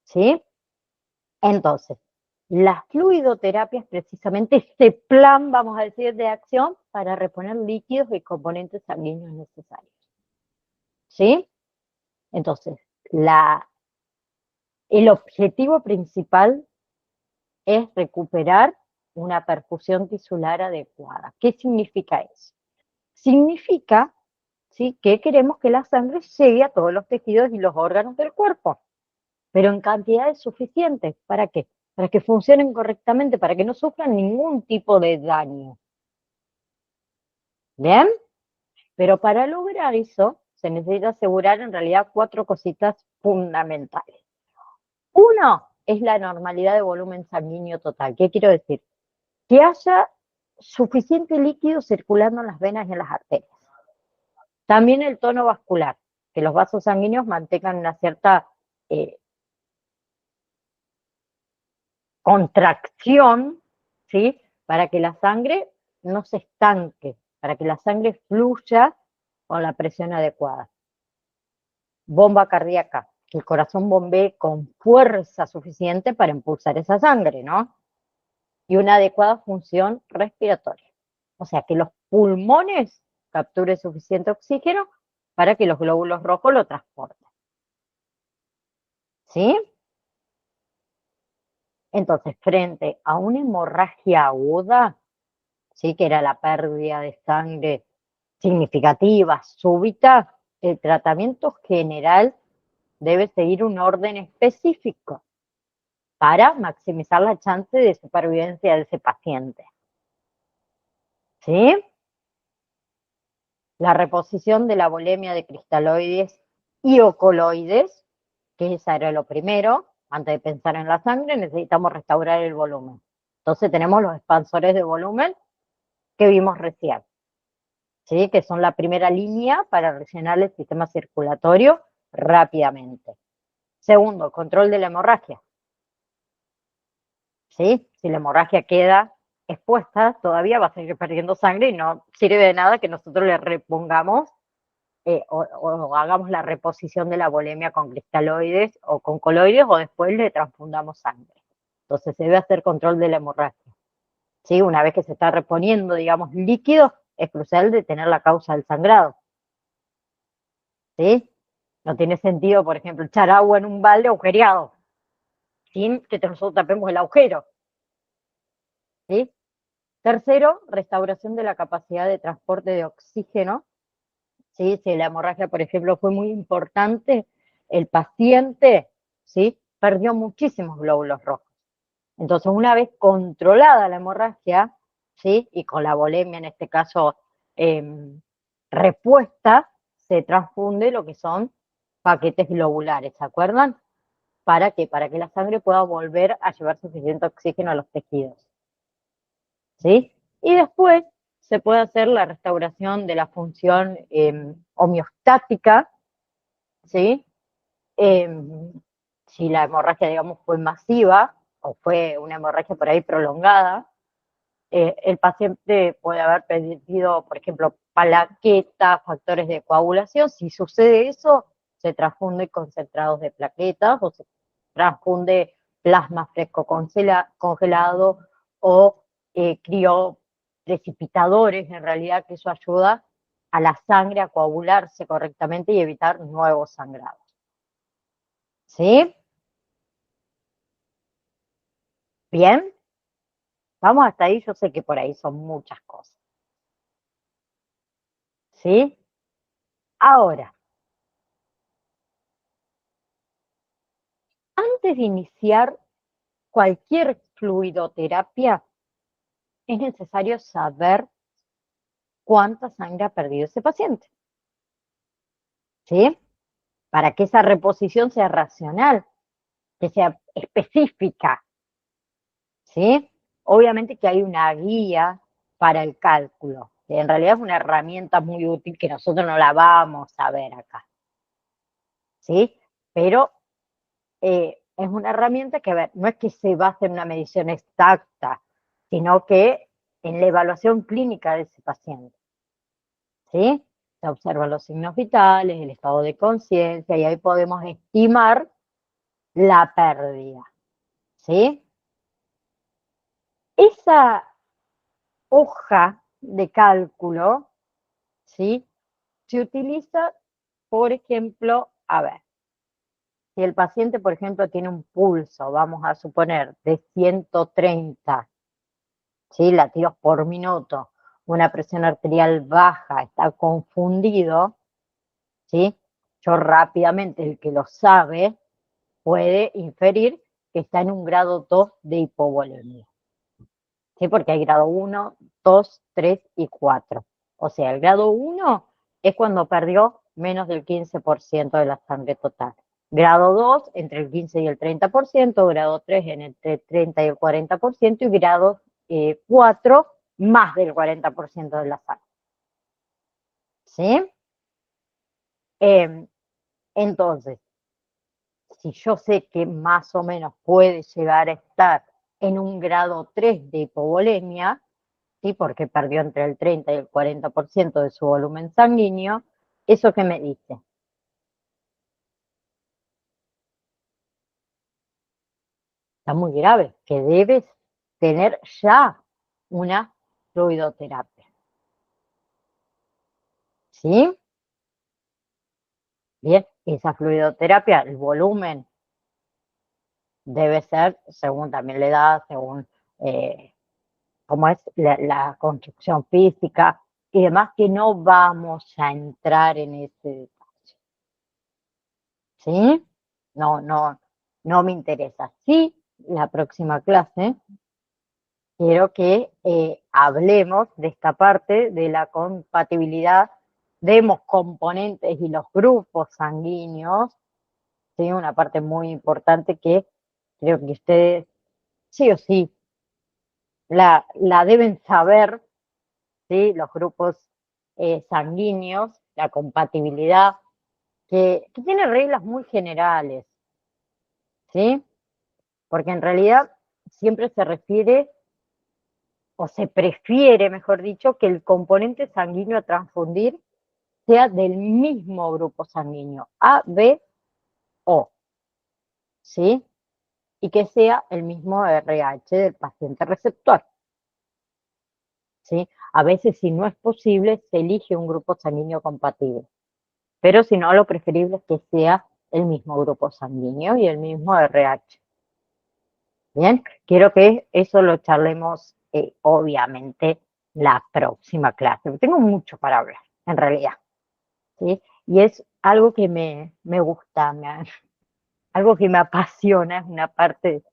¿sí? Entonces, la fluidoterapia es precisamente ese plan, vamos a decir, de acción para reponer líquidos y componentes sanguíneos necesarios. ¿Sí? Entonces, el objetivo principal es recuperar una perfusión tisular adecuada. ¿Qué significa eso? Significa, ¿sí?, que queremos que la sangre llegue a todos los tejidos y los órganos del cuerpo, pero en cantidades suficientes. ¿Para qué? Para que funcionen correctamente, para que no sufran ningún tipo de daño. ¿Bien? Pero para lograr eso, se necesita asegurar en realidad 4 cositas fundamentales. Uno es la normalidad de volumen sanguíneo total. ¿Qué quiero decir? Que haya suficiente líquido circulando en las venas y en las arterias. También el tono vascular, que los vasos sanguíneos mantengan una cierta contracción, ¿sí? Para que la sangre no se estanque, para que la sangre fluya con la presión adecuada. Bomba cardíaca, que el corazón bombee con fuerza suficiente para impulsar esa sangre, ¿no? Y una adecuada función respiratoria. O sea, que los pulmones capturen suficiente oxígeno para que los glóbulos rojos lo transporten. ¿Sí? Entonces, frente a una hemorragia aguda, ¿sí? Que era la pérdida de sangre significativa, súbita, el tratamiento general debe seguir un orden específico para maximizar la chance de supervivencia de ese paciente. ¿Sí? La reposición de la volemia de cristaloides y ocoloides, que esa era lo primero, antes de pensar en la sangre, necesitamos restaurar el volumen. Entonces tenemos los expansores de volumen que vimos recién, ¿sí? Que son la primera línea para rellenar el sistema circulatorio rápidamente. Segundo, control de la hemorragia. ¿Sí? Si la hemorragia queda expuesta, todavía va a seguir perdiendo sangre y no sirve de nada que nosotros le repongamos o hagamos la reposición de la volemia con cristaloides o con coloides o después le transfundamos sangre. Entonces se debe hacer control de la hemorragia. ¿Sí? Una vez que se está reponiendo, digamos, líquido, es crucial detener la causa del sangrado. ¿Sí? No tiene sentido, por ejemplo, echar agua en un balde agujereado sin que nosotros tapemos el agujero. ¿Sí? Tercero, restauración de la capacidad de transporte de oxígeno. ¿Sí? Si la hemorragia, por ejemplo, fue muy importante, el paciente, ¿sí? Perdió muchísimos glóbulos rojos. Entonces, una vez controlada la hemorragia, ¿sí? Y con la volemia, en este caso, repuesta, se transfunde lo que son paquetes globulares, ¿se acuerdan? ¿Para qué? Para que la sangre pueda volver a llevar suficiente oxígeno a los tejidos. ¿Sí? Y después se puede hacer la restauración de la función homeostática, ¿sí? Si la hemorragia, digamos, fue masiva o fue una hemorragia por ahí prolongada, el paciente puede haber pedido, por ejemplo, plaquetas, factores de coagulación. Si sucede eso, se transfunde concentrados de plaquetas o se transfunde plasma fresco congelado o crioprecipitadores, en realidad, que eso ayuda a la sangre a coagularse correctamente y evitar nuevos sangrados. ¿Sí? ¿Bien? Vamos hasta ahí, yo sé que por ahí son muchas cosas. ¿Sí? Ahora, antes de iniciar cualquier fluidoterapia, es necesario saber cuánta sangre ha perdido ese paciente. ¿Sí? Para que esa reposición sea racional, que sea específica. ¿Sí? Obviamente que hay una guía para el cálculo, que en realidad es una herramienta muy útil que nosotros no la vamos a ver acá. ¿Sí? Pero es una herramienta que, a ver, no es que se base en una medición exacta, sino que en la evaluación clínica de ese paciente. ¿Sí? Se observan los signos vitales, el estado de conciencia, y ahí podemos estimar la pérdida. ¿Sí? Esa hoja de cálculo, ¿sí? Se utiliza, por ejemplo, a ver, si el paciente, por ejemplo, tiene un pulso, vamos a suponer, de 130, ¿sí? Latidos por minuto, una presión arterial baja, está confundido, ¿sí? Yo rápidamente, el que lo sabe, puede inferir que está en un grado 2 de hipovolemia. ¿Sí? Porque hay grado 1, 2, 3 y 4. O sea, el grado 1 es cuando perdió menos del 15% de la sangre total. Grado 2, entre el 15 y el 30%, grado 3, entre el 30 y el 40%, y grado 4, más del 40% de la sangre. ¿Sí? Entonces, si yo sé que más o menos puede llegar a estar en un grado 3 de hipovolemia, ¿sí? Porque perdió entre el 30 y el 40% de su volumen sanguíneo, ¿eso qué me dice? Está muy grave, que debes tener ya una fluidoterapia. ¿Sí? Bien, esa fluidoterapia, el volumen debe ser según también la edad, según cómo es la construcción física y demás, que no vamos a entrar en ese detalle. ¿Sí? No me interesa. Sí, la próxima clase quiero que hablemos de esta parte de la compatibilidad de los componentes y los grupos sanguíneos, ¿sí? Una parte muy importante que creo que ustedes sí o sí la deben saber, ¿sí? Los grupos sanguíneos, la compatibilidad, que tiene reglas muy generales, ¿sí? Porque en realidad siempre se refiere o se prefiere, mejor dicho, que el componente sanguíneo a transfundir sea del mismo grupo sanguíneo, A, B, O, ¿sí? Y que sea el mismo RH del paciente receptor, ¿sí? A veces, si no es posible, se elige un grupo sanguíneo compatible, pero si no, lo preferible es que sea el mismo grupo sanguíneo y el mismo RH. Bien, quiero que eso lo charlemos, obviamente, la próxima clase. Tengo mucho para hablar, en realidad, ¿sí? Y es algo que me gusta, algo que me apasiona, es una parte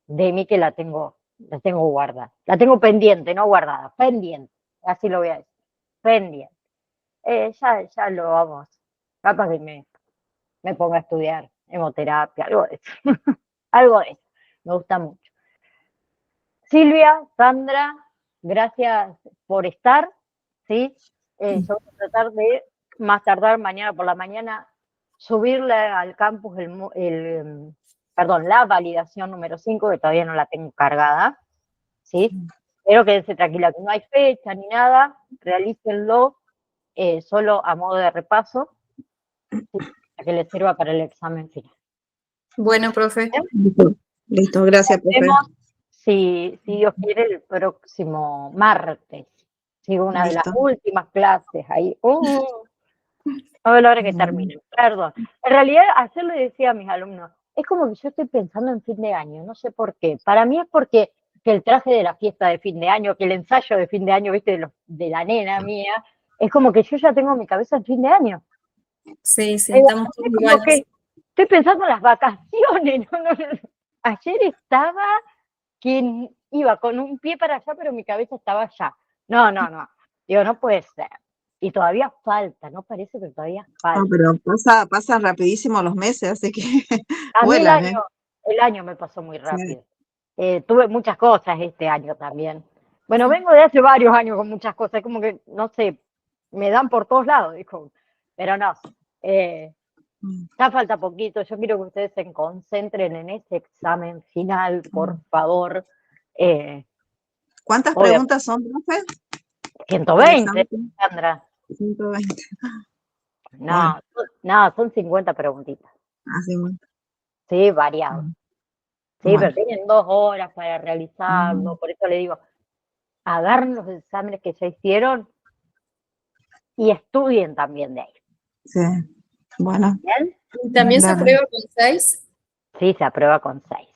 de mí que la tengo guardada. La tengo pendiente, no guardada, pendiente, así lo voy a decir, pendiente. Ya lo vamos, capaz que me ponga a estudiar hemoterapia, algo de eso, algo de eso, me gusta mucho. Silvia, Sandra, gracias por estar, ¿sí? Yo voy a tratar de, más tardar mañana por la mañana, subirle al campus la validación número 5, que todavía no la tengo cargada, ¿sí? Pero quédense tranquila, que no hay fecha ni nada, realícenlo solo a modo de repaso, ¿sí? Para que les sirva para el examen final. Bueno, profe. Listo, gracias, profe. Si Dios quiere, el próximo martes. Sigo una de las últimas clases ahí. A ver la hora que termine. Perdón. En realidad, ayer le decía a mis alumnos, es como que yo estoy pensando en fin de año, no sé por qué. Para mí es porque que el traje de la fiesta de fin de año, que el ensayo de fin de año, viste, de la nena mía, es como que yo ya tengo mi cabeza en fin de año. Sí, estamos todos iguales. Que estoy pensando en las vacaciones. Ayer estaba que iba con un pie para allá, pero mi cabeza estaba allá. No. Digo, no puede ser. Y todavía falta, ¿no? Parece que todavía falta. No, pero pasan rapidísimo los meses, así que A mí vuelan, el año me pasó muy rápido. Sí. Tuve muchas cosas este año también. Bueno, vengo de hace varios años con muchas cosas, como que, no sé, me dan por todos lados, dijo. Pero no, ya falta poquito. Yo quiero que ustedes se concentren en ese examen final, por favor. ¿Cuántas preguntas son, profe? 120, Sandra. 120. No, son 50 preguntitas. Ah, 50. Sí, variado. Sí, pero tienen 2 horas para realizarlo. Por eso le digo, agarren los exámenes que ya hicieron y estudien también de ahí. Sí, bueno. ¿Bien? ¿También se aprueba con 6? Sí, se aprueba con 6.